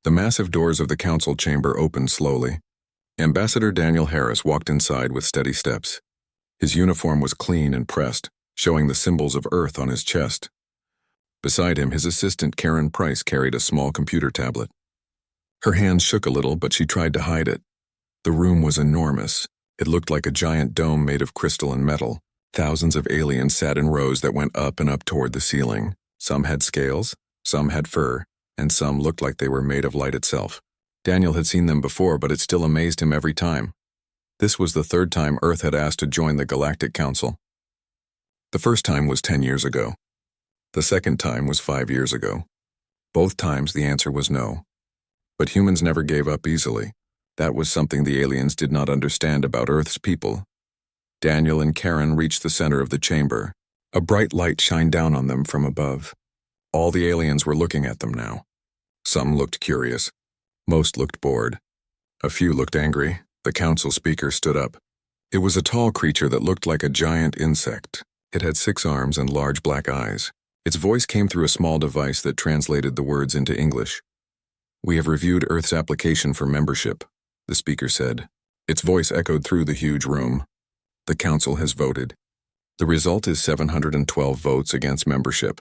The massive doors of the council chamber opened slowly. Ambassador Daniel Harris walked inside with steady steps. His uniform was clean and pressed, showing the symbols of Earth on his chest. Beside him, his assistant Karen Price carried a small computer tablet. Her hands shook a little, but she tried to hide it. The room was enormous. It looked like a giant dome made of crystal and metal. Thousands of aliens sat in rows that went up and up toward the ceiling. Some had scales, some had fur, and some looked like they were made of light itself. Daniel had seen them before, but it still amazed him every time. This was the third time Earth had asked to join the Galactic Council. The first time was 10 years ago. The second time was 5 years ago. Both times the answer was no. But humans never gave up easily. That was something the aliens did not understand about Earth's people. Daniel and Karen reached the center of the chamber. A bright light shined down on them from above. All the aliens were looking at them now. Some looked curious. Most looked bored. A few looked angry. The council speaker stood up. It was a tall creature that looked like a giant insect. It had 6 arms and large black eyes. Its voice came through a small device that translated the words into English. "We have reviewed Earth's application for membership," the speaker said. Its voice echoed through the huge room. "The council has voted. The result is 712 votes against membership.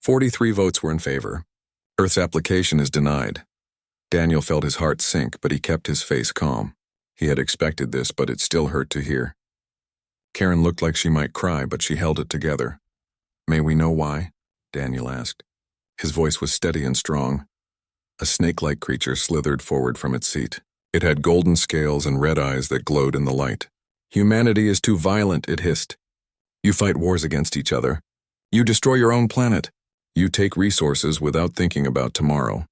43 votes were in favor. Earth's application is denied." Daniel felt his heart sink, but he kept his face calm. He had expected this, but it still hurt to hear. Karen looked like she might cry, but she held it together. "May we know why?" Daniel asked. His voice was steady and strong. A snake-like creature slithered forward from its seat. It had golden scales and red eyes that glowed in the light. "Humanity is too violent," it hissed. "You fight wars against each other. You destroy your own planet. You take resources without thinking about tomorrow.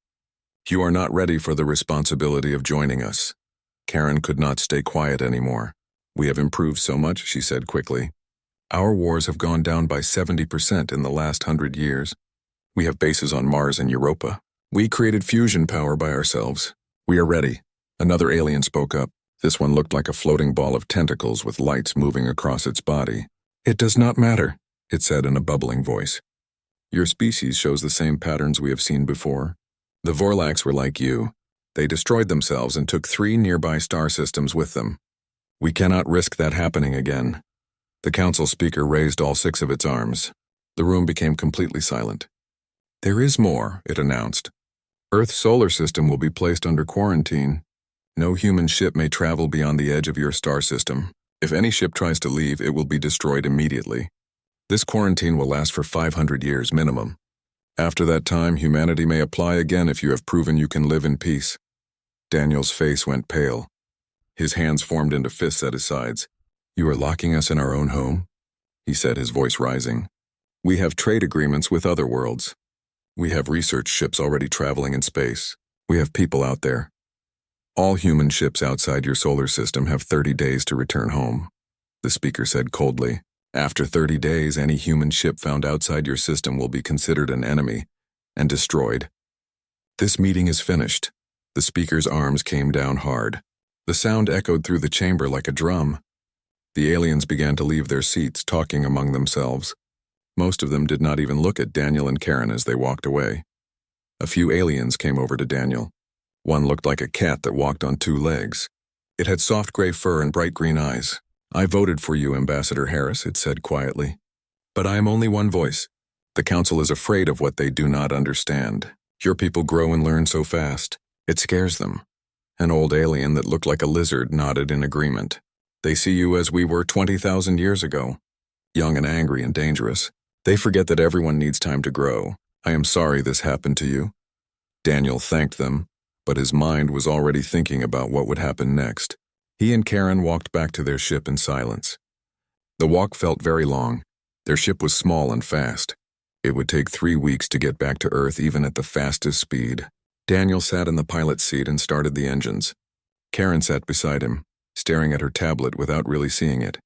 You are not ready for the responsibility of joining us." Karen could not stay quiet anymore. "We have improved so much," she said quickly. "Our wars have gone down by 70% in the last 100 years. We have bases on Mars and Europa. We created fusion power by ourselves. We are ready." Another alien spoke up. This one looked like a floating ball of tentacles with lights moving across its body. "It does not matter," it said in a bubbling voice. "Your species shows the same patterns we have seen before. The Vorlax were like you. They destroyed themselves and took 3 nearby star systems with them. We cannot risk that happening again." The council speaker raised all 6 of its arms. The room became completely silent. "There is more," it announced. "Earth's solar system will be placed under quarantine. No human ship may travel beyond the edge of your star system. If any ship tries to leave, it will be destroyed immediately. This quarantine will last for 500 years minimum. After that time, humanity may apply again if you have proven you can live in peace." Daniel's face went pale. His hands formed into fists at his sides. "You are locking us in our own home?" he said, his voice rising. "We have trade agreements with other worlds. We have research ships already traveling in space. We have people out there. All human ships outside your solar system have 30 days to return home," the speaker said coldly. "After 30 days, any human ship found outside your system will be considered an enemy and destroyed." "This meeting is finished." The speaker's arms came down hard. The sound echoed through the chamber like a drum. The aliens began to leave their seats, talking among themselves. Most of them did not even look at Daniel and Karen as they walked away. A few aliens came over to Daniel. One looked like a cat that walked on 2 legs. It had soft gray fur and bright green eyes. "I voted for you, Ambassador Harris," it said quietly. "But I am only one voice. The council is afraid of what they do not understand. Your people grow and learn so fast. It scares them." An old alien that looked like a lizard nodded in agreement. "They see you as we were 20,000 years ago. Young and angry and dangerous. They forget that everyone needs time to grow. I am sorry this happened to you." Daniel thanked them, but his mind was already thinking about what would happen next. He and Karen walked back to their ship in silence. The walk felt very long. Their ship was small and fast. It would take 3 weeks to get back to Earth even at the fastest speed. Daniel sat in the pilot's seat and started the engines. Karen sat beside him, staring at her tablet without really seeing it.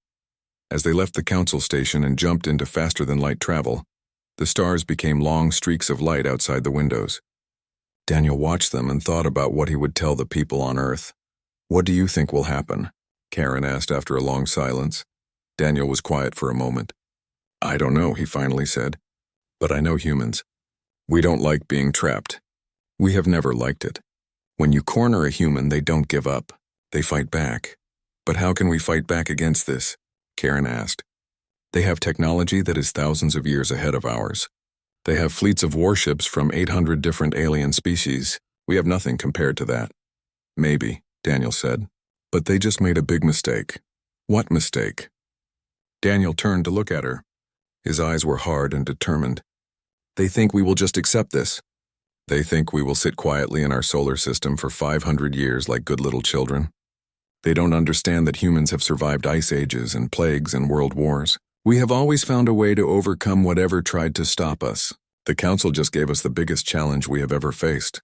As they left the council station and jumped into faster-than-light travel, the stars became long streaks of light outside the windows. Daniel watched them and thought about what he would tell the people on Earth. "What do you think will happen?" Karen asked after a long silence. Daniel was quiet for a moment. "I don't know," he finally said. "But I know humans. We don't like being trapped. We have never liked it. When you corner a human, they don't give up. They fight back. But how can we fight back against this? Karen asked. They have technology that is thousands of years ahead of ours. They have fleets of warships from 800 different alien species. We have nothing compared to that. Maybe, Daniel said. But they just made a big mistake. What mistake? Daniel turned to look at her. His eyes were hard and determined. They think we will just accept this. They think we will sit quietly in our solar system for 500 years like good little children. They don't understand that humans have survived ice ages and plagues and world wars. We have always found a way to overcome whatever tried to stop us. The council just gave us the biggest challenge we have ever faced.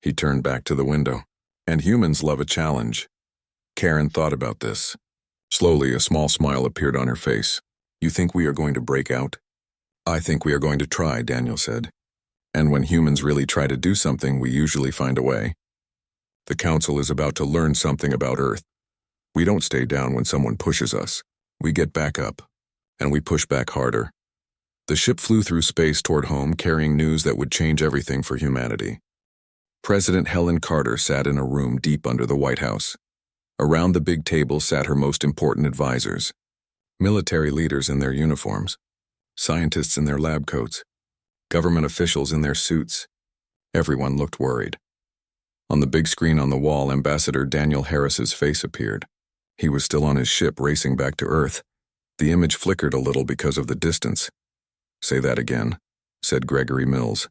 He turned back to the window. And humans love a challenge. Karen thought about this. Slowly, a small smile appeared on her face. You think we are going to break out? I think we are going to try, Daniel said. And when humans really try to do something, we usually find a way. The council is about to learn something about Earth. We don't stay down when someone pushes us. We get back up. And we push back harder. The ship flew through space toward home, carrying news that would change everything for humanity. President Helen Carter sat in a room deep under the White House. Around the big table sat her most important advisors. Military leaders in their uniforms. Scientists in their lab coats. Government officials in their suits. Everyone looked worried. On the big screen on the wall, Ambassador Daniel Harris's face appeared. He was still on his ship racing back to Earth. The image flickered a little because of the distance. Say that again, said Gregory Mills.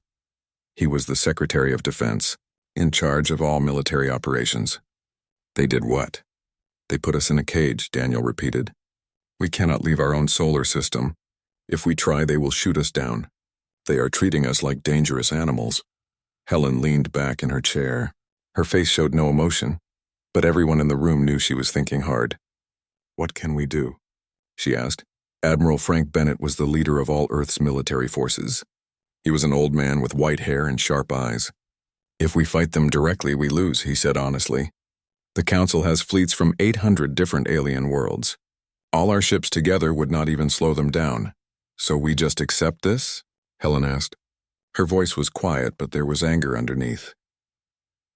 He was the Secretary of Defense, in charge of all military operations. They did what? They put us in a cage, Daniel repeated. We cannot leave our own solar system. If we try, they will shoot us down. They are treating us like dangerous animals. Helen leaned back in her chair. Her face showed no emotion, but everyone in the room knew she was thinking hard. What can we do? She asked. Admiral Frank Bennett was the leader of all Earth's military forces. He was an old man with white hair and sharp eyes. If we fight them directly, we lose, he said honestly. The Council has fleets from 800 different alien worlds. All our ships together would not even slow them down. So we just accept this? Helen asked. Her voice was quiet, but there was anger underneath.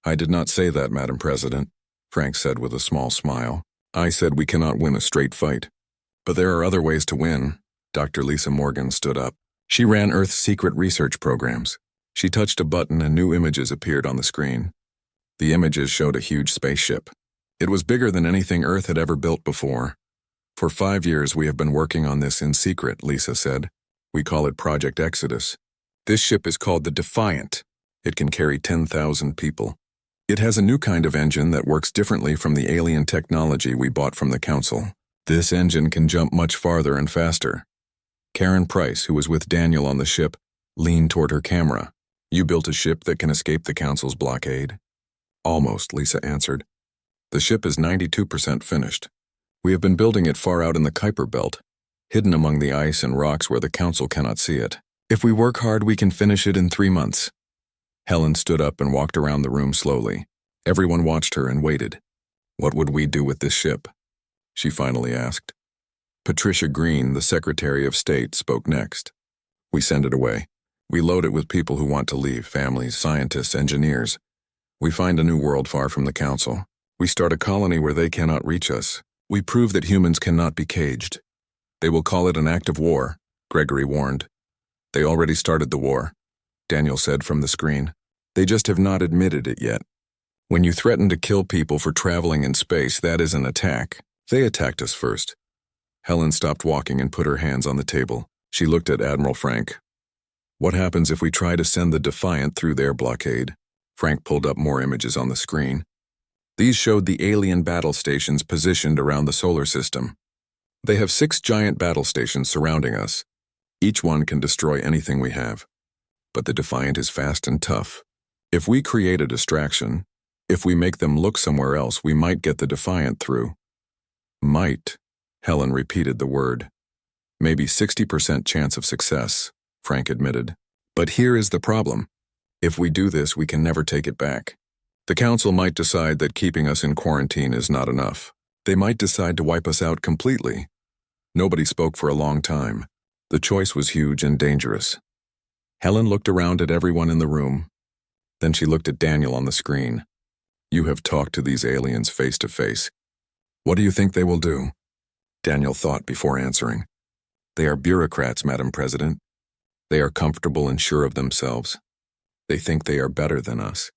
I did not say that, Madam President, Frank said with a small smile. I said we cannot win a straight fight. But there are other ways to win. Dr. Lisa Morgan stood up. She ran Earth's secret research programs. She touched a button and new images appeared on the screen. The images showed a huge spaceship. It was bigger than anything Earth had ever built before. For 5 years we have been working on this in secret, Lisa said. We call it Project Exodus. This ship is called the Defiant. It can carry 10,000 people. It has a new kind of engine that works differently from the alien technology we bought from the Council. This engine can jump much farther and faster. Karen Price, who was with Daniel on the ship, leaned toward her camera. You built a ship that can escape the Council's blockade? Almost, Lisa answered. The ship is 92% finished. We have been building it far out in the Kuiper Belt, hidden among the ice and rocks where the Council cannot see it. If we work hard, we can finish it in 3 months. Helen stood up and walked around the room slowly. Everyone watched her and waited. What would we do with this ship? She finally asked. Patricia Green, the Secretary of State, spoke next. We send it away. We load it with people who want to leave, families, scientists, engineers. We find a new world far from the Council. We start a colony where they cannot reach us. We prove that humans cannot be caged. They will call it an act of war, Gregory warned. They already started the war, Daniel said from the screen. They just have not admitted it yet. When you threaten to kill people for traveling in space, that is an attack. They attacked us first. Helen stopped walking and put her hands on the table. She looked at Admiral Frank. What happens if we try to send the Defiant through their blockade? Frank pulled up more images on the screen. These showed the alien battle stations positioned around the solar system. They have 6 giant battle stations surrounding us. Each one can destroy anything we have. But the Defiant is fast and tough. If we create a distraction, if we make them look somewhere else, we might get the Defiant through. Might, Helen repeated the word. Maybe 60% chance of success, Frank admitted. But here is the problem. If we do this, we can never take it back. The Council might decide that keeping us in quarantine is not enough. They might decide to wipe us out completely. Nobody spoke for a long time. The choice was huge and dangerous. Helen looked around at everyone in the room. Then she looked at Daniel on the screen. You have talked to these aliens face to face. What do you think they will do? Daniel thought before answering. They are bureaucrats, Madam President. They are comfortable and sure of themselves. They think they are better than us.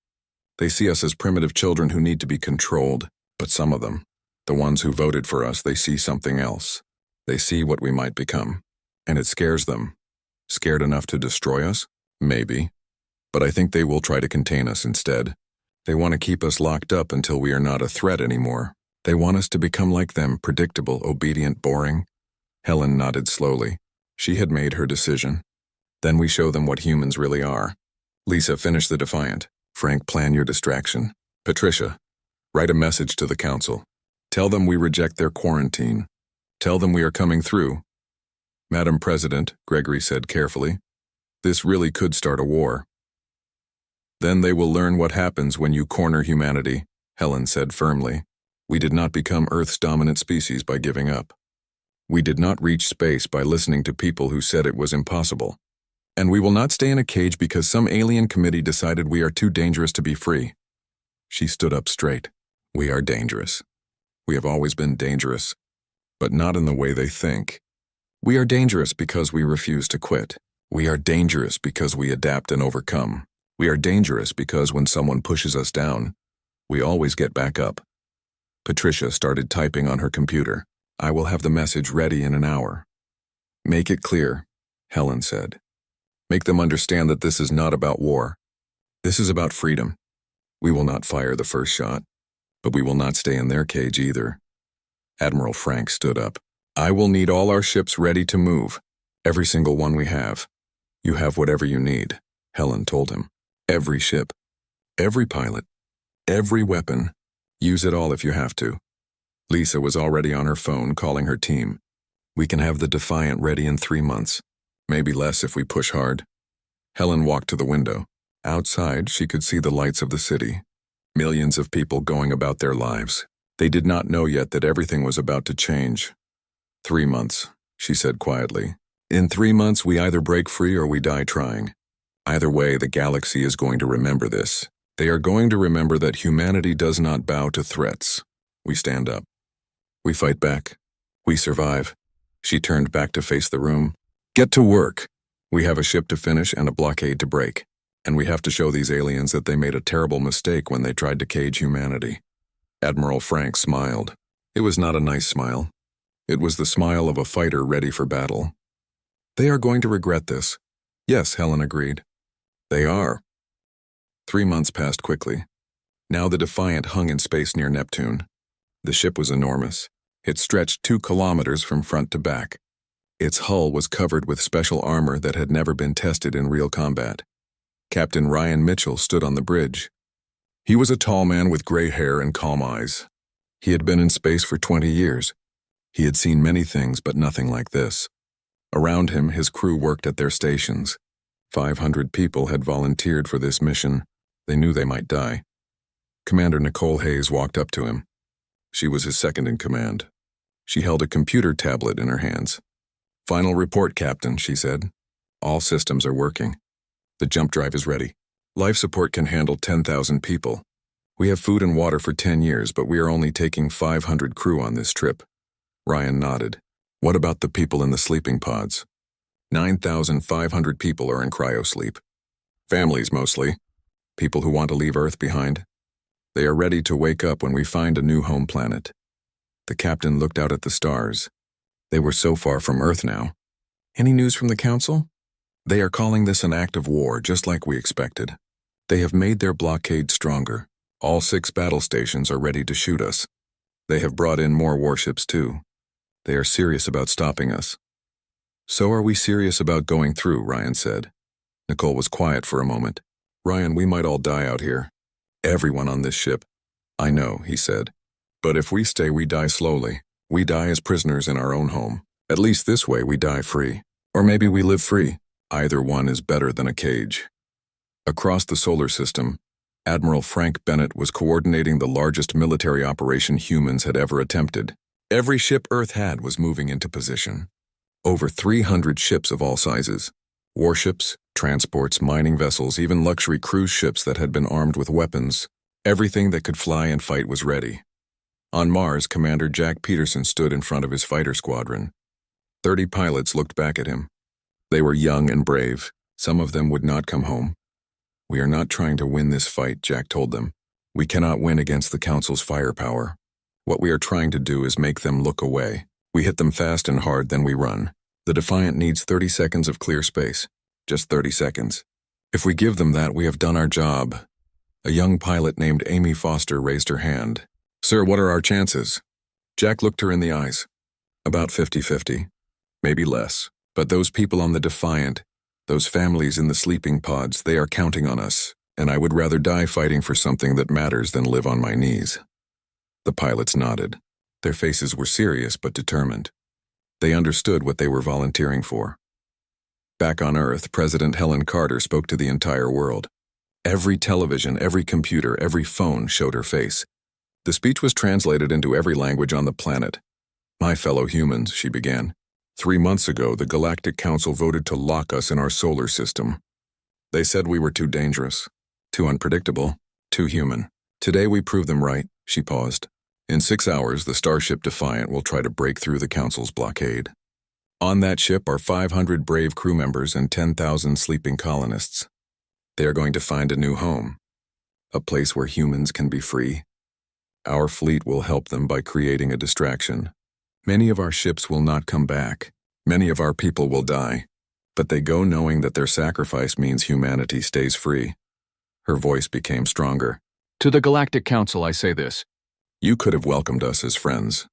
They see us as primitive children who need to be controlled, but some of them, the ones who voted for us, they see something else. They see what we might become, and it scares them. Scared enough to destroy us? Maybe. But I think they will try to contain us instead. They want to keep us locked up until we are not a threat anymore. They want us to become like them, predictable, obedient, boring. Helen nodded slowly. She had made her decision. Then we show them what humans really are. Lisa, finish the defiant. Frank, plan your distraction. Patricia, write a message to the council. Tell them we reject their quarantine. Tell them we are coming through. Madam President, Gregory said carefully, this really could start a war. Then they will learn what happens when you corner humanity, Helen said firmly. We did not become Earth's dominant species by giving up. We did not reach space by listening to people who said it was impossible. And we will not stay in a cage because some alien committee decided we are too dangerous to be free. She stood up straight. We are dangerous. We have always been dangerous, but not in the way they think. We are dangerous because we refuse to quit. We are dangerous because we adapt and overcome. We are dangerous because when someone pushes us down, we always get back up. Patricia started typing on her computer. I will have the message ready in an hour. Make it clear, Helen said. Make them understand that this is not about war. This is about freedom. We will not fire the first shot, but we will not stay in their cage either. Admiral Frank stood up. I will need all our ships ready to move. Every single one we have. You have whatever you need, Helen told him. Every ship. Every pilot. Every weapon. Use it all if you have to. Lisa was already on her phone calling her team. We can have the Defiant ready in 3 months. Maybe less if we push hard. Helen walked to the window. Outside, she could see the lights of the city. Millions of people going about their lives. They did not know yet that everything was about to change. 3 months, she said quietly. In 3 months, we either break free or we die trying. Either way, the galaxy is going to remember this. They are going to remember that humanity does not bow to threats. We stand up. We fight back. We survive. She turned back to face the room. Get to work. We have a ship to finish and a blockade to break. And we have to show these aliens that they made a terrible mistake when they tried to cage humanity. Admiral Frank smiled. It was not a nice smile. It was the smile of a fighter ready for battle. They are going to regret this. Yes, Helen agreed. They are. 3 months passed quickly. Now the Defiant hung in space near Neptune. The ship was enormous. It stretched 2 kilometers from front to back. Its hull was covered with special armor that had never been tested in real combat. Captain Ryan Mitchell stood on the bridge. He was a tall man with gray hair and calm eyes. He had been in space for 20 years. He had seen many things, but nothing like this. Around him, his crew worked at their stations. 500 people had volunteered for this mission. They knew they might die. Commander Nicole Hayes walked up to him. She was his second in command. She held a computer tablet in her hands. Final report, Captain, she said. All systems are working. The jump drive is ready. Life support can handle 10,000 people. We have food and water for 10 years, but we are only taking 500 crew on this trip. Ryan nodded. What about the people in the sleeping pods? 9,500 people are in cryosleep. Families mostly. People who want to leave Earth behind. They are ready to wake up when we find a new home planet. The captain looked out at the stars. They were so far from Earth now. Any news from the council? They are calling this an act of war, just like we expected. They have made their blockade stronger. All 6 battle stations are ready to shoot us. They have brought in more warships too. They are serious about stopping us. So are we serious about going through, Ryan said. Nicole was quiet for a moment. Ryan, we might all die out here. Everyone on this ship. I know, he said. But if we stay, we die slowly. We die as prisoners in our own home. At least this way we die free. Or maybe we live free. Either one is better than a cage. Across the solar system, Admiral Frank Bennett was coordinating the largest military operation humans had ever attempted. Every ship Earth had was moving into position. Over 300 ships of all sizes. Warships, Transports, mining vessels, even luxury cruise ships that had been armed with weapons. Everything that could fly and fight was ready. On Mars, Commander Jack Peterson stood in front of his fighter squadron. 30 pilots looked back at him. They were young and brave. Some of them would not come home. "We are not trying to win this fight," Jack told them. "We cannot win against the Council's firepower. What we are trying to do is make them look away. We hit them fast and hard, then we run. The Defiant needs 30 seconds of clear space. Just 30 seconds. If we give them that, we have done our job." A young pilot named Amy Foster raised her hand. "Sir, what are our chances?" Jack looked her in the eyes. "About 50-50. Maybe less. But those people on the Defiant, those families in the sleeping pods, they are counting on us, and I would rather die fighting for something that matters than live on my knees." The pilots nodded. Their faces were serious but determined. They understood what they were volunteering for. Back on Earth, President Helen Carter spoke to the entire world. Every television, every computer, every phone showed her face. The speech was translated into every language on the planet. "My fellow humans," she began. 3 months ago, the Galactic Council voted to lock us in our solar system. They said we were too dangerous, too unpredictable, too human. Today we proved them right." She paused. "In 6 hours, the starship Defiant will try to break through the Council's blockade. On that ship are 500 brave crew members and 10,000 sleeping colonists. They are going to find a new home, a place where humans can be free. Our fleet will help them by creating a distraction. Many of our ships will not come back. Many of our people will die. But they go knowing that their sacrifice means humanity stays free." Her voice became stronger. "To the Galactic Council, I say this. You could have welcomed us as friends.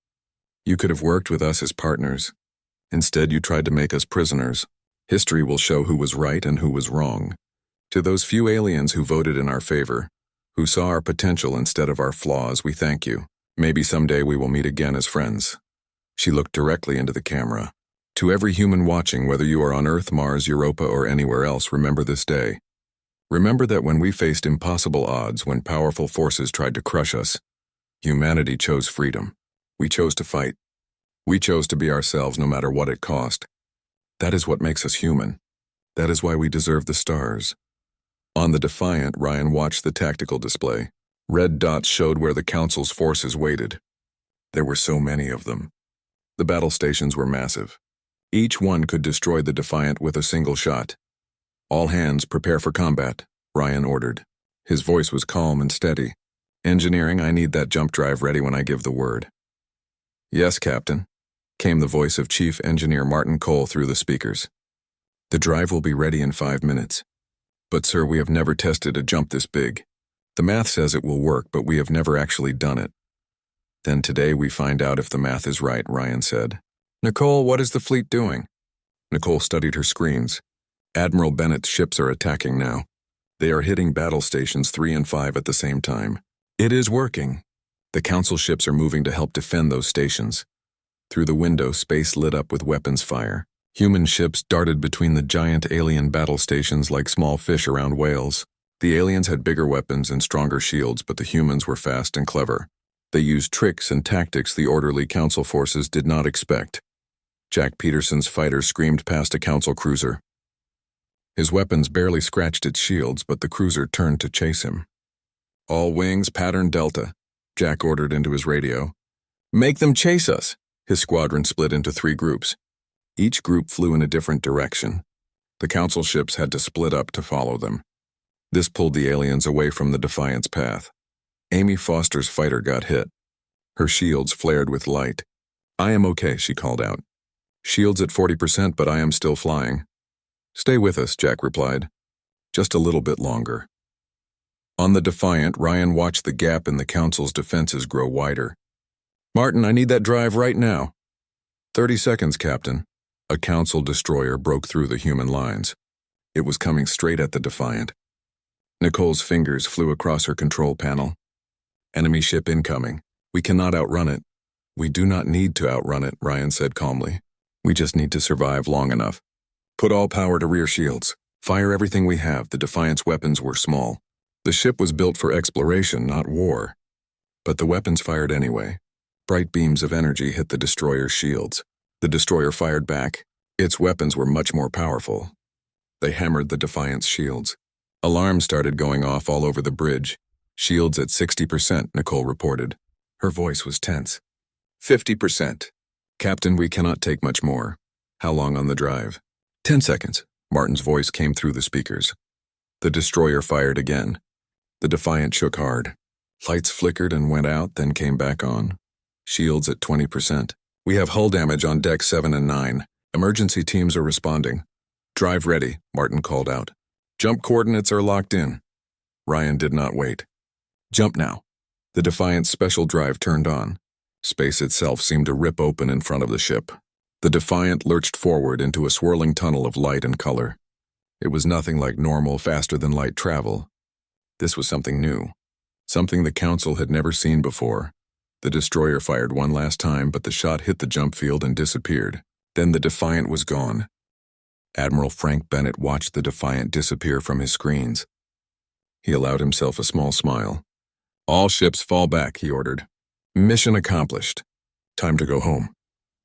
You could have worked with us as partners. Instead, you tried to make us prisoners. History will show who was right and who was wrong. To those few aliens who voted in our favor, who saw our potential instead of our flaws, we thank you. Maybe someday we will meet again as friends." She looked directly into the camera. "To every human watching, whether you are on Earth, Mars, Europa, or anywhere else, remember this day. Remember that when we faced impossible odds, when powerful forces tried to crush us, humanity chose freedom. We chose to fight. We chose to be ourselves no matter what it cost. That is what makes us human. That is why we deserve the stars." On the Defiant, Ryan watched the tactical display. Red dots showed where the Council's forces waited. There were so many of them. The battle stations were massive. Each one could destroy the Defiant with a single shot. "All hands, prepare for combat," Ryan ordered. His voice was calm and steady. "Engineering, I need that jump drive ready when I give the word." "Yes, Captain," came the voice of Chief Engineer Martin Cole through the speakers. "The drive will be ready in 5 minutes. But sir, we have never tested a jump this big. The math says it will work, but we have never actually done it." "Then today we find out if the math is right," Ryan said. "Nicole, what is the fleet doing?" Nicole studied her screens. "Admiral Bennett's ships are attacking now. They are hitting battle stations 3 and 5 at the same time. It is working. The Council ships are moving to help defend those stations." Through the window, space lit up with weapons fire. Human ships darted between the giant alien battle stations like small fish around whales. The aliens had bigger weapons and stronger shields, but the humans were fast and clever. They used tricks and tactics the orderly Council forces did not expect. Jack Peterson's fighter screamed past a Council cruiser. His weapons barely scratched its shields, but the cruiser turned to chase him. "All wings, pattern Delta," Jack ordered into his radio. "Make them chase us." His squadron split into 3 groups. Each group flew in a different direction. The Council ships had to split up to follow them. This pulled the aliens away from the Defiant's path. Amy Foster's fighter got hit. Her shields flared with light. "I am okay," she called out. "Shields at 40%, but I am still flying." "Stay with us," Jack replied. "Just a little bit longer." On the Defiant, Ryan watched the gap in the Council's defenses grow wider. "Martin, I need that drive right now." 30 seconds, Captain." A Council destroyer broke through the human lines. It was coming straight at the Defiant. Nicole's fingers flew across her control panel. "Enemy ship incoming. We cannot outrun it." "We do not need to outrun it," Ryan said calmly. "We just need to survive long enough. Put all power to rear shields. Fire everything we have." The Defiant's weapons were small. The ship was built for exploration, not war. But the weapons fired anyway. Bright beams of energy hit the destroyer's shields. The destroyer fired back. Its weapons were much more powerful. They hammered the Defiant's shields. Alarms started going off all over the bridge. Shields at 60%, Nicole reported. Her voice was tense. 50%. Captain, we cannot take much more. How long on the drive? 10 seconds. Martin's voice came through the speakers. The destroyer fired again. The Defiant shook hard. Lights flickered and went out, then came back on. Shields at 20%. We have hull damage on deck 7 and 9. Emergency teams are responding. Drive ready, Martin called out. Jump coordinates are locked in. Ryan did not wait. Jump now. The Defiant's special drive turned on. Space itself seemed to rip open in front of the ship. The Defiant lurched forward into a swirling tunnel of light and color. It was nothing like normal, faster-than-light travel. This was something new. Something the Council had never seen before. The destroyer fired one last time, but the shot hit the jump field and disappeared. Then the Defiant was gone. Admiral Frank Bennett watched the Defiant disappear from his screens. He allowed himself a small smile. All ships fall back, he ordered. Mission accomplished. Time to go home.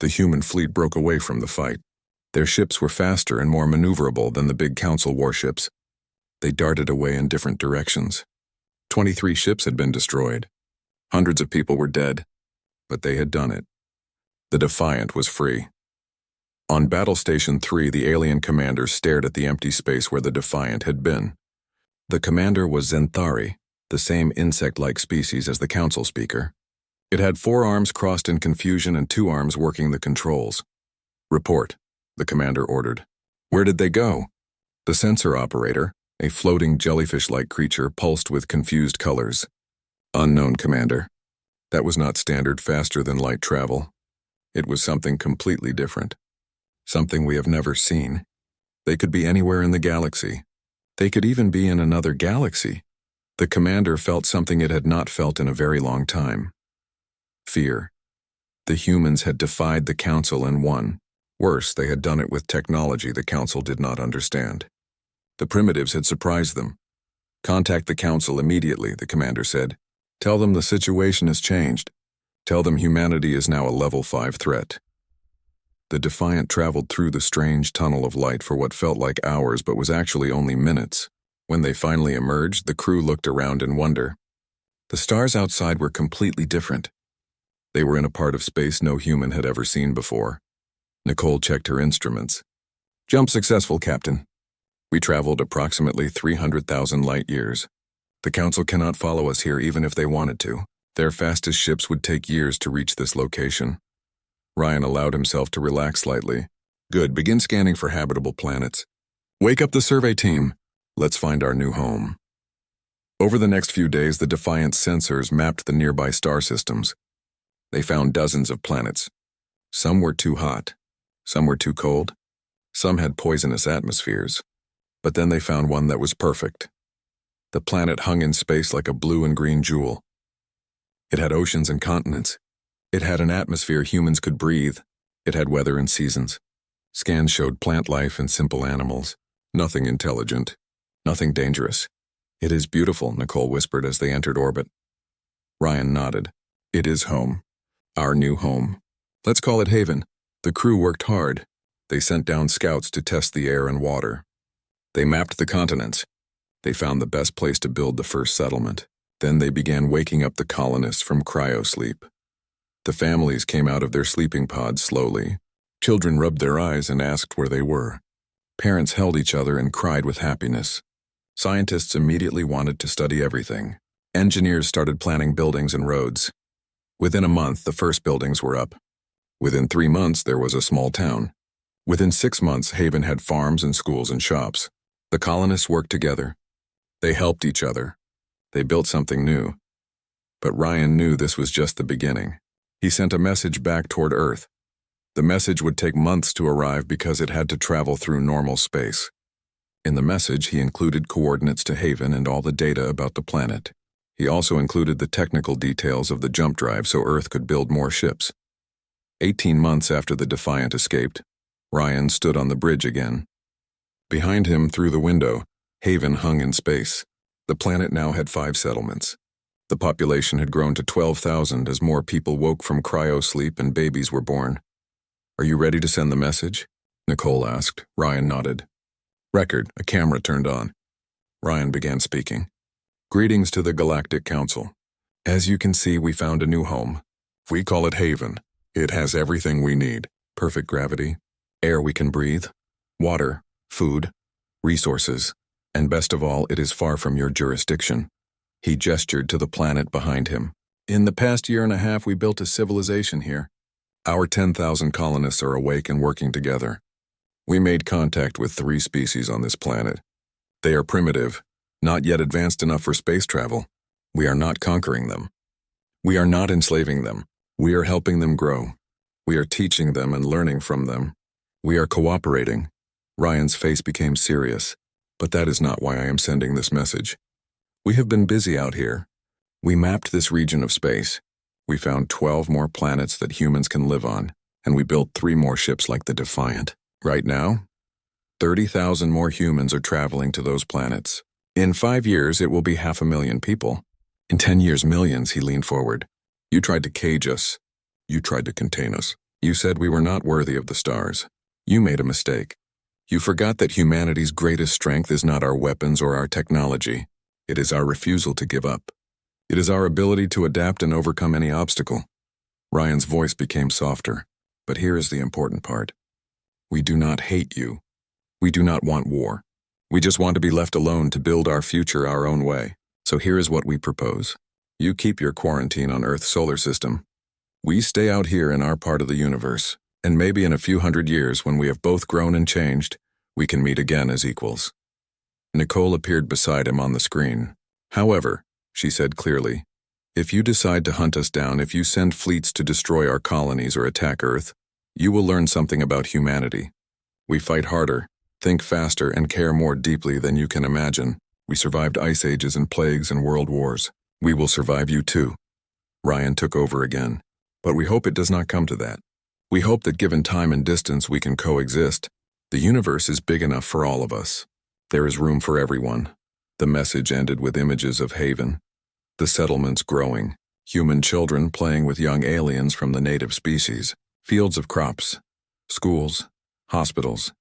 The human fleet broke away from the fight. Their ships were faster and more maneuverable than the big Council warships. They darted away in different directions. 23 ships had been destroyed. Hundreds of people were dead, but they had done it. The Defiant was free. On Battle Station 3, the alien commander stared at the empty space where the Defiant had been. The commander was Zenthari, the same insect-like species as the Council speaker. It had 4 arms crossed in confusion and 2 arms working the controls. Report, the commander ordered. Where did they go? The sensor operator, a floating jellyfish-like creature, pulsed with confused colors. Unknown, Commander. That was not standard faster-than-light travel. It was something completely different. Something we have never seen. They could be anywhere in the galaxy. They could even be in another galaxy. The commander felt something it had not felt in a very long time. Fear. The humans had defied the Council and won. Worse, they had done it with technology the Council did not understand. The primitives had surprised them. Contact the Council immediately, the commander said. Tell them the situation has changed. Tell them humanity is now a level 5 threat. The Defiant traveled through the strange tunnel of light for what felt like hours but was actually only minutes. When they finally emerged, the crew looked around in wonder. The stars outside were completely different. They were in a part of space no human had ever seen before. Nicole checked her instruments. Jump successful, Captain. We traveled approximately 300,000 light years. The Council cannot follow us here even if they wanted to. Their fastest ships would take years to reach this location. Ryan allowed himself to relax slightly. Good, begin scanning for habitable planets. Wake up the survey team. Let's find our new home. Over the next few days, the Defiant sensors mapped the nearby star systems. They found dozens of planets. Some were too hot. Some were too cold. Some had poisonous atmospheres. But then they found one that was perfect. The planet hung in space like a blue and green jewel. It had oceans and continents. It had an atmosphere humans could breathe. It had weather and seasons. Scans showed plant life and simple animals. Nothing intelligent. Nothing dangerous. It is beautiful, Nicole whispered as they entered orbit. Ryan nodded. It is home. Our new home. Let's call it Haven. The crew worked hard. They sent down scouts to test the air and water. They mapped the continents. They found the best place to build the first settlement. Then they began waking up the colonists from cryosleep. The families came out of their sleeping pods slowly. Children rubbed their eyes and asked where they were. Parents held each other and cried with happiness. Scientists immediately wanted to study everything. Engineers started planning buildings and roads. Within a month, the first buildings were up. Within 3 months, there was a small town. Within 6 months, Haven had farms and schools and shops. The colonists worked together. They helped each other. They built something new. But Ryan knew this was just the beginning. He sent a message back toward Earth. The message would take months to arrive because it had to travel through normal space. In the message, he included coordinates to Haven and all the data about the planet. He also included the technical details of the jump drive so Earth could build more ships. 18 months after the Defiant escaped, Ryan stood on the bridge again. Behind him, through the window, Haven hung in space. The planet now had 5 settlements. The population had grown to 12,000 as more people woke from cryosleep and babies were born. Are you ready to send the message? Nicole asked. Ryan nodded. Record, a camera turned on. Ryan began speaking. Greetings to the Galactic Council. As you can see, we found a new home. We call it Haven. It has everything we need. Perfect gravity, air we can breathe, water, food, resources, and best of all, it is far from your jurisdiction. He gestured to the planet behind him. In the past year and a half, we built a civilization here. Our 10,000 colonists are awake and working together. We made contact with 3 species on this planet. They are primitive, not yet advanced enough for space travel. We are not conquering them. We are not enslaving them. We are helping them grow. We are teaching them and learning from them. We are cooperating. Ryan's face became serious, but that is not why I am sending this message. We have been busy out here. We mapped this region of space. We found 12 more planets that humans can live on, and we built 3 more ships like the Defiant. Right now, 30,000 more humans are traveling to those planets. In 5 years, it will be 500,000 people. In 10 years, millions, he leaned forward. You tried to cage us. You tried to contain us. You said we were not worthy of the stars. You made a mistake. You forgot that humanity's greatest strength is not our weapons or our technology. It is our refusal to give up. It is our ability to adapt and overcome any obstacle. Ryan's voice became softer, but here is the important part. We do not hate you. We do not want war. We just want to be left alone to build our future our own way. So here is what we propose. You keep your quarantine on Earth's solar system. We stay out here in our part of the universe, and maybe in a few hundred years when we have both grown and changed, we can meet again as equals. Nicole appeared beside him on the screen. However, she said clearly, if you decide to hunt us down, if you send fleets to destroy our colonies or attack Earth, you will learn something about humanity. We fight harder, think faster, and care more deeply than you can imagine. We survived ice ages and plagues and world wars. We will survive you too. Ryan took over again. But we hope it does not come to that. We hope that given time and distance we can coexist. The universe is big enough for all of us. There is room for everyone. The message ended with images of Haven. The settlements growing. Human children playing with young aliens from the native species. Fields of crops. Schools. Hospitals.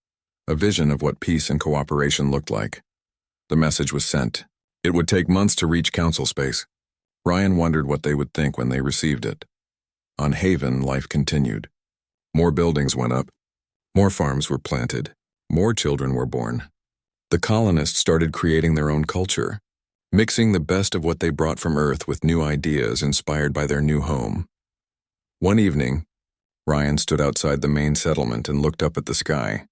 A vision of what peace and cooperation looked like. The message was sent. It would take months to reach council space. Ryan wondered what they would think when they received it. On Haven, life continued. More buildings went up. More farms were planted. More children were born. The colonists started creating their own culture, mixing the best of what they brought from Earth with new ideas inspired by their new home. One evening, Ryan stood outside the main settlement and looked up at the sky.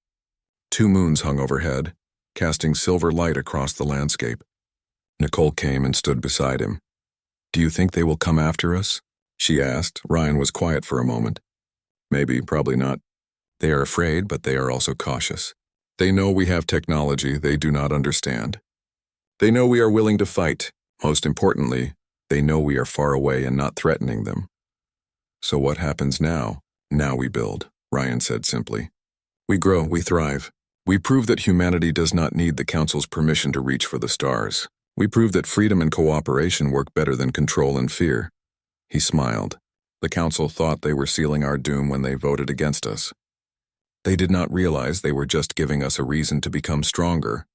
2 moons hung overhead, casting silver light across the landscape. Nicole came and stood beside him. Do you think they will come after us? She asked. Ryan was quiet for a moment. Maybe, probably not. They are afraid, but they are also cautious. They know we have technology they do not understand. They know we are willing to fight. Most importantly, they know we are far away and not threatening them. So what happens now? Now we build, Ryan said simply. We grow, we thrive. We prove that humanity does not need the Council's permission to reach for the stars. We prove that freedom and cooperation work better than control and fear. He smiled. The Council thought they were sealing our doom when they voted against us. They did not realize they were just giving us a reason to become stronger.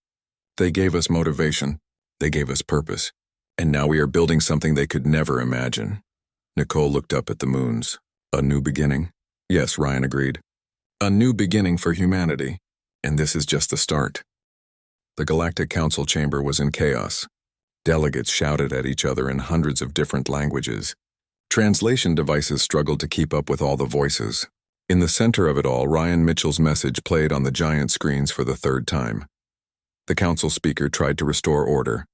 They gave us motivation. They gave us purpose. And now we are building something they could never imagine. Nicole looked up at the moons. A new beginning? Yes, Ryan agreed. A new beginning for humanity. And this is just the start. The Galactic Council chamber was in chaos. Delegates shouted at each other in hundreds of different languages. Translation devices struggled to keep up with all the voices. In the center of it all, Ryan Mitchell's message played on the giant screens for the 3rd time. The council speaker tried to restore order.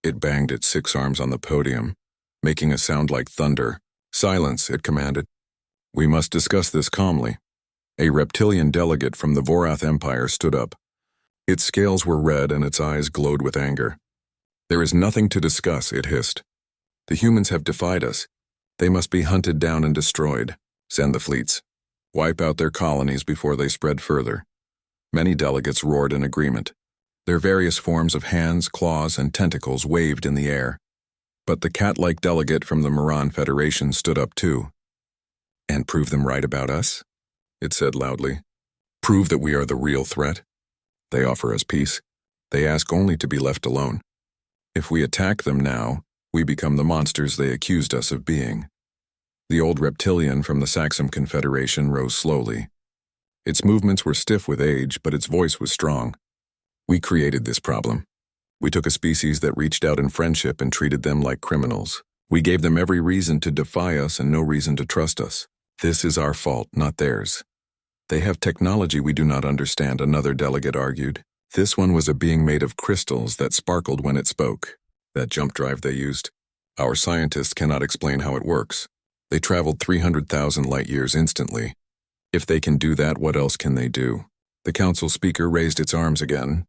It banged its 6 arms on the podium, making a sound like thunder. Silence, it commanded. We must discuss this calmly. A reptilian delegate from the Vorath Empire stood up. Its scales were red and its eyes glowed with anger. There is nothing to discuss, it hissed. The humans have defied us. They must be hunted down and destroyed. Send the fleets. Wipe out their colonies before they spread further. Many delegates roared in agreement. Their various forms of hands, claws, and tentacles waved in the air. But the cat-like delegate from the Moran Federation stood up too. And prove them right about us? It said loudly. Prove that we are the real threat? They offer us peace. They ask only to be left alone. If we attack them now, we become the monsters they accused us of being. The old reptilian from the Saxum Confederation rose slowly. Its movements were stiff with age, but its voice was strong. We created this problem. We took a species that reached out in friendship and treated them like criminals. We gave them every reason to defy us and no reason to trust us. This is our fault, not theirs. They have technology we do not understand, another delegate argued. This one was a being made of crystals that sparkled when it spoke. That jump drive they used. Our scientists cannot explain how it works. They traveled 300,000 light years instantly. If they can do that, what else can they do? The council speaker raised its arms again.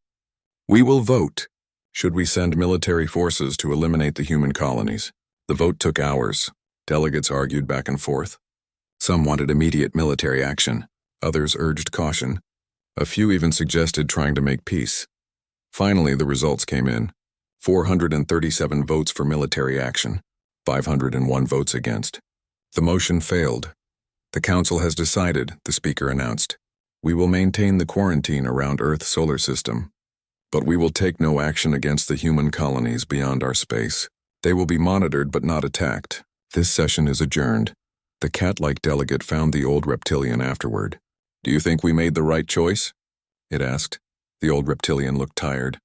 We will vote. Should we send military forces to eliminate the human colonies? The vote took hours. Delegates argued back and forth. Some wanted immediate military action. Others urged caution. A few even suggested trying to make peace. Finally, the results came in. 437 votes for military action, 501 votes against. The motion failed. The council has decided, the speaker announced. We will maintain the quarantine around Earth's solar system, but we will take no action against the human colonies beyond our space. They will be monitored but not attacked. This session is adjourned. The cat-like delegate found the old reptilian afterward. Do you think we made the right choice? It asked. The old reptilian looked tired.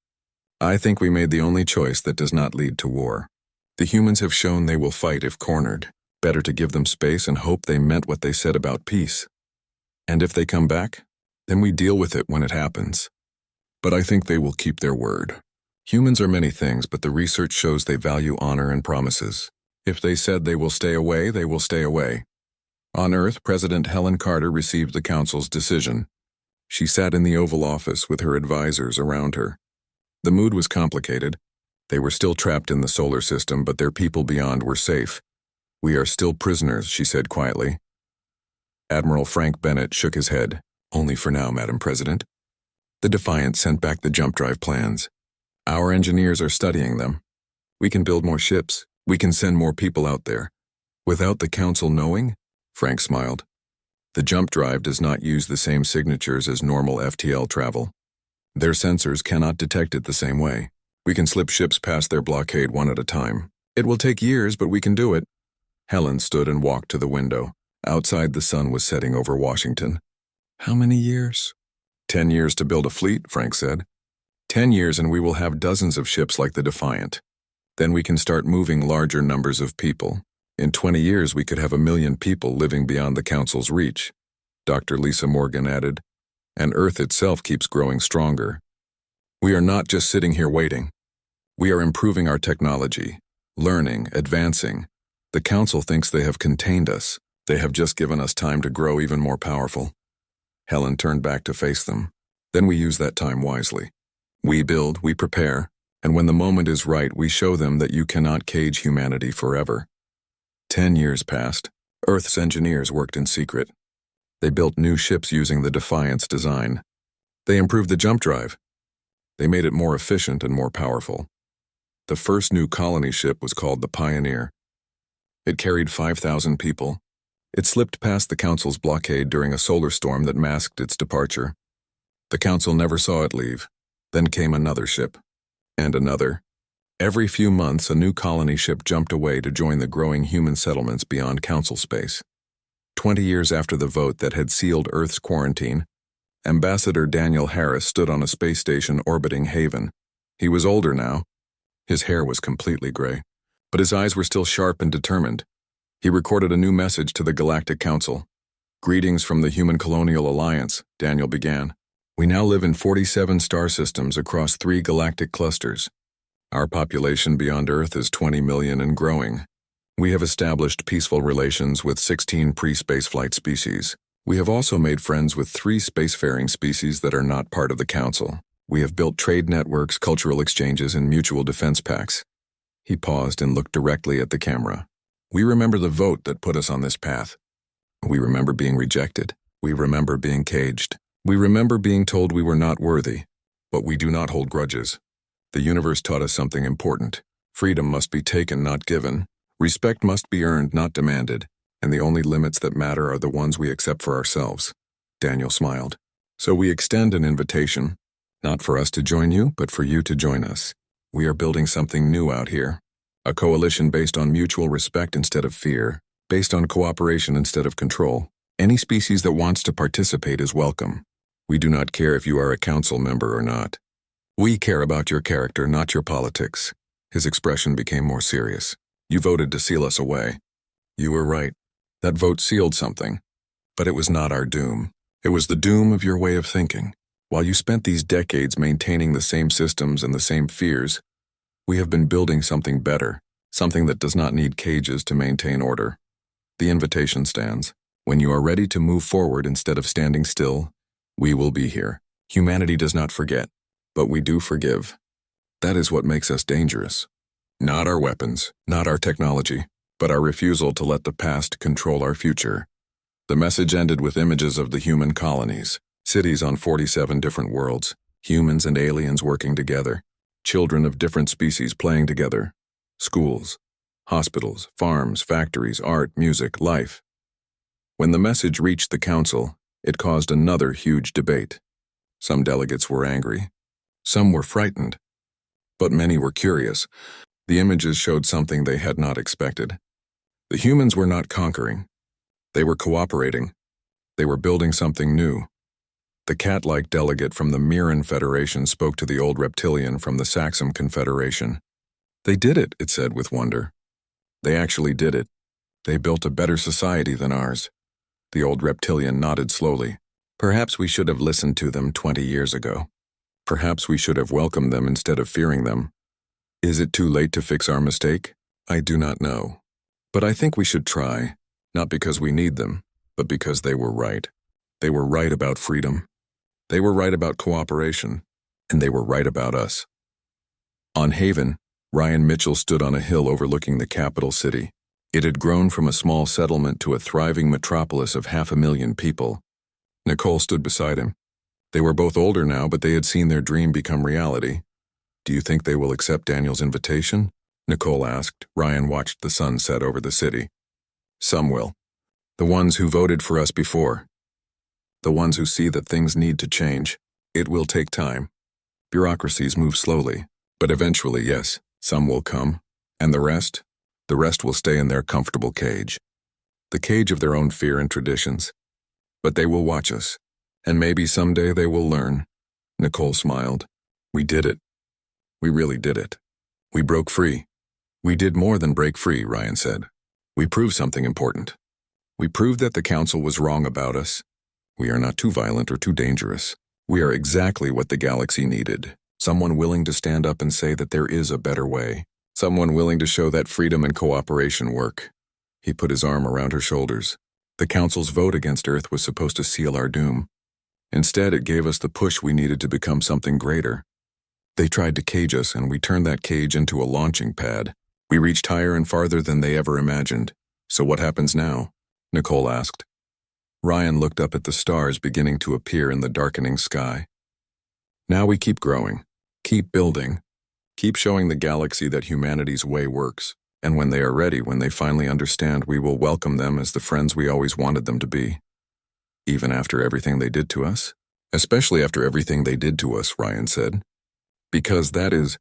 I think we made the only choice that does not lead to war. The humans have shown they will fight if cornered. Better to give them space and hope they meant what they said about peace. And if they come back, then we deal with it when it happens. But I think they will keep their word. Humans are many things, but the research shows they value honor and promises. If they said they will stay away, they will stay away. On Earth, President Helen Carter received the council's decision. She sat in the Oval Office with her advisors around her. The mood was complicated. They were still trapped in the solar system, but their people beyond were safe. We are still prisoners, she said quietly. Admiral Frank Bennett shook his head. Only for now, Madam President. The Defiant sent back the jump drive plans. Our engineers are studying them. We can build more ships. We can send more people out there. Without the council knowing? Frank smiled. The jump drive does not use the same signatures as normal FTL travel. Their sensors cannot detect it the same way. We can slip ships past their blockade one at a time. It will take years, but we can do it. Helen stood and walked to the window. Outside, the sun was setting over Washington. How many years? 10 years to build a fleet, Frank said. 10 years and we will have dozens of ships like the Defiant. Then we can start moving larger numbers of people. In 20 years, we could have 1 million people living beyond the council's reach. Dr. Lisa Morgan added, and Earth itself keeps growing stronger. We are not just sitting here waiting. We are improving our technology, learning, advancing. The council thinks they have contained us. They have just given us time to grow even more powerful. Helen turned back to face them. Then we use that time wisely. We build, we prepare, and when the moment is right, we show them that you cannot cage humanity forever. 10 years passed. Earth's engineers worked in secret. They built new ships using the Defiant's design. They improved the jump drive. They made it more efficient and more powerful. The first new colony ship was called the Pioneer. It carried 5,000 people. It slipped past the council's blockade during a solar storm that masked its departure. The council never saw it leave. Then came another ship. And another. Every few months, a new colony ship jumped away to join the growing human settlements beyond council space. 20 years after the vote that had sealed Earth's quarantine, Ambassador Daniel Harris stood on a space station orbiting Haven. He was older now. His hair was completely gray, but his eyes were still sharp and determined. He recorded a new message to the Galactic Council. Greetings from the Human Colonial Alliance, Daniel began. We now live in 47 star systems across 3 galactic clusters. Our population beyond Earth is 20 million and growing. We have established peaceful relations with 16 pre-spaceflight species. We have also made friends with 3 spacefaring species that are not part of the Council. We have built trade networks, cultural exchanges, and mutual defense pacts. He paused and looked directly at the camera. We remember the vote that put us on this path. We remember being rejected. We remember being caged. We remember being told we were not worthy. But we do not hold grudges. The universe taught us something important. Freedom must be taken, not given. Respect must be earned, not demanded. And the only limits that matter are the ones we accept for ourselves. Daniel smiled. So we extend an invitation. Not for us to join you, but for you to join us. We are building something new out here. A coalition based on mutual respect instead of fear, based on cooperation instead of control. Any species that wants to participate is welcome. We do not care if you are a council member or not. We care about your character, not your politics. His expression became more serious. You voted to seal us away. You were right. That vote sealed something. But it was not our doom. It was the doom of your way of thinking. While you spent these decades maintaining the same systems and the same fears, we have been building something better, something that does not need cages to maintain order. The invitation stands. When you are ready to move forward instead of standing still, we will be here. Humanity does not forget, but we do forgive. That is what makes us dangerous. Not our weapons, not our technology, but our refusal to let the past control our future. The message ended with images of the human colonies, cities on 47 different worlds, humans and aliens working together, children of different species playing together, schools, hospitals, farms, factories, art, music, life. When the message reached the council, it caused another huge debate. Some delegates were angry. Some were frightened. But many were curious. The images showed something they had not expected. The humans were not conquering. They were cooperating. They were building something new. The cat-like delegate from the Mirren Federation spoke to the old reptilian from the Saxum Confederation. They did it, it said with wonder. They actually did it. They built a better society than ours. The old reptilian nodded slowly. Perhaps we should have listened to them 20 years ago. Perhaps we should have welcomed them instead of fearing them. Is it too late to fix our mistake? I do not know. But I think we should try, not because we need them, but because they were right. They were right about freedom. They were right about cooperation. And they were right about us. On Haven, Ryan Mitchell stood on a hill overlooking the capital city. It had grown from a small settlement to a thriving metropolis of 500,000 people. Nicole stood beside him. They were both older now, but they had seen their dream become reality. Do you think they will accept Daniel's invitation? Nicole asked. Ryan watched the sun set over the city. Some will. The ones who voted for us before. The ones who see that things need to change. It will take time. Bureaucracies move slowly. But eventually, yes, some will come. And the rest? The rest will stay in their comfortable cage. The cage of their own fear and traditions. But they will watch us. And maybe someday they will learn. Nicole smiled. We did it. We really did it. We broke free. We did more than break free, Ryan said. We proved something important. We proved that the council was wrong about us. We are not too violent or too dangerous. We are exactly what the galaxy needed. Someone willing to stand up and say that there is a better way. Someone willing to show that freedom and cooperation work. He put his arm around her shoulders. The council's vote against Earth was supposed to seal our doom. Instead, it gave us the push we needed to become something greater. They tried to cage us, and we turned that cage into a launching pad. We reached higher and farther than they ever imagined. So what happens now? Nicole asked. Ryan looked up at the stars beginning to appear in the darkening sky. Now we keep growing, keep building, keep showing the galaxy that humanity's way works. And when they are ready, when they finally understand, we will welcome them as the friends we always wanted them to be. Even after everything they did to us? Especially after everything they did to us, Ryan said. Because that is